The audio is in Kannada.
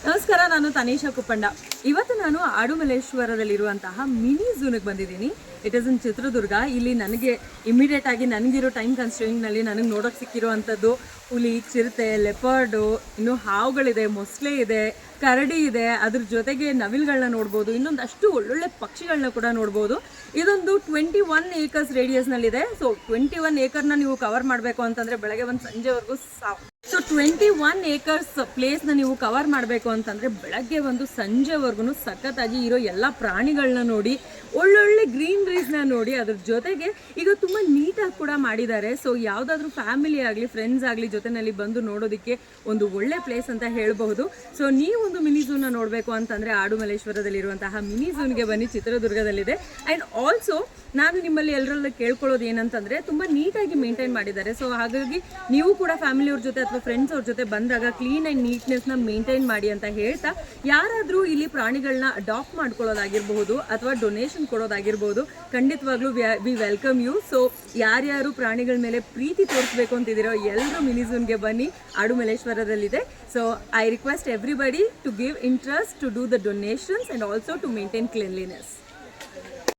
ನಮಸ್ಕಾರ, ನಾನು ತನೀಷಾ ಕುಪ್ಪಂಡ. ಇವತ್ತು ನಾನು ಆಡುಮಲ್ಲೇಶ್ವರದಲ್ಲಿರುವಂತಹ ಮಿನಿ ಝೂನಿಗೆ ಬಂದಿದ್ದೀನಿ. It is in Chitradurga. ಇಲ್ಲಿ ನನಗೆ ಇಮಿಡಿಯೇಟ್ ಆಗಿ ನನಗಿರೋ ಟೈಮ್ ಕನ್ಸ್ಟ್ರೈನ್ನಲ್ಲಿ ನನಗೆ ನೋಡೋಕೆ ಸಿಕ್ಕಿರುವಂಥದ್ದು ಹುಲಿ, ಚಿರತೆ, ಲೆಪರ್ಡು, ಇನ್ನು ಹಾವುಗಳಿದೆ, ಮೊಸಳೆ ಇದೆ, ಕರಡಿ ಇದೆ, ಅದ್ರ ಜೊತೆಗೆ ನವಿಲುಗಳನ್ನ ನೋಡ್ಬೋದು. ಇನ್ನೊಂದಷ್ಟು ಒಳ್ಳೊಳ್ಳೆ ಪಕ್ಷಿಗಳನ್ನ ಕೂಡ ನೋಡ್ಬೋದು. ಇದೊಂದು 21 ಏಕರ್ಸ್ ರೇಡಿಯಸ್ನಲ್ಲಿದೆ. ಸೊ 21 ಏಕರ್ನ ನೀವು ಕವರ್ ಮಾಡಬೇಕು ಅಂತಂದರೆ ಬೆಳಗ್ಗೆ ಒಂದು ಸಂಜೆವರೆಗೂ ಸೊ 21 ಏಕರ್ಸ್ ಪ್ಲೇಸ್ನ ನೀವು ಕವರ್ ಮಾಡಬೇಕು ಅಂತಂದರೆ ಬೆಳಗ್ಗೆ ಒಂದು ಸಂಜೆವರೆಗೂ ಸಖತ್ತಾಗಿ ಇರೋ ಎಲ್ಲ ಪ್ರಾಣಿಗಳನ್ನ ನೋಡಿ, ಒಳ್ಳೊಳ್ಳೆ ಗ್ರೀನ್ರೀಸ್ನ ನೋಡಿ, ಅದ್ರ ಜೊತೆಗೆ ಈಗ ತುಂಬ ನೀಟಾಗಿ ಕೂಡ ಮಾಡಿದ್ದಾರೆ. ಸೊ ಯಾವುದಾದ್ರೂ ಫ್ಯಾಮಿಲಿ ಆಗಲಿ, ಫ್ರೆಂಡ್ಸ್ ಆಗಲಿ ಜೊತೆಯಲ್ಲಿ ಬಂದು ನೋಡೋದಕ್ಕೆ ಒಂದು ಒಳ್ಳೆ ಪ್ಲೇಸ್ ಅಂತ ಹೇಳಬಹುದು. ಸೊ ನೀವೊಂದು ಮಿನಿ ಝೂನ ನೋಡಬೇಕು ಅಂತಂದರೆ ಆಡುಮಲ್ಲೇಶ್ವರದಲ್ಲಿರುವಂತಹ ಮಿನಿ ಝೂನ್ಗೆ ಬನ್ನಿ, ಚಿತ್ರದುರ್ಗದಲ್ಲಿದೆ. ಆ್ಯಂಡ್ ಆಲ್ಸೋ ನಾನು ನಿಮ್ಮಲ್ಲಿ ಎಲ್ಲರಲ್ಲೂ ಕೇಳ್ಕೊಳ್ಳೋದು ಏನಂತಂದರೆ ತುಂಬ ನೀಟಾಗಿ ಮೇಂಟೈನ್ ಮಾಡಿದ್ದಾರೆ. ಸೊ ಹಾಗಾಗಿ ನೀವು ಕೂಡ ಫ್ಯಾಮಿಲಿಯವ್ರ ಜೊತೆ ಅಥವಾ ಫ್ರೆಂಡ್ಸ್ ಅವ್ರ ಜೊತೆ ಬಂದಾಗ ಕ್ಲೀನ್ ಆ್ಯಂಡ್ ನೀಟ್ನೆಸ್ನ ಮೇಂಟೈನ್ ಮಾಡಿ ಅಂತ ಹೇಳ್ತಾ, ಯಾರಾದರೂ ಇಲ್ಲಿ ಪ್ರಾಣಿಗಳನ್ನ ಅಡಾಪ್ಟ್ ಮಾಡ್ಕೊಳ್ಳೋದಾಗಿರ್ಬಹುದು ಅಥವಾ ಡೊನೇಷನ್ ಕೊಡೋದಾಗಿರ್ಬೋದು, ಖಂಡಿತವಾಗ್ಲೂ ವಿ ವೆಲ್ಕಮ್ ಯು. ಸೊ ಯಾರ್ಯಾರು ಪ್ರಾಣಿಗಳ ಮೇಲೆ ಪ್ರೀತಿ ತೋರಿಸ್ಬೇಕು ಅಂತಿದ್ದೀರೋ ಎಲ್ಲರೂ ಮಿನಿ ಝೂನ್ಗೆ ಬನ್ನಿ, ಆಡುಮಲ್ಲೇಶ್ವರದಲ್ಲಿದೆ. So I request everybody to give interest to do the donations and also to maintain cleanliness.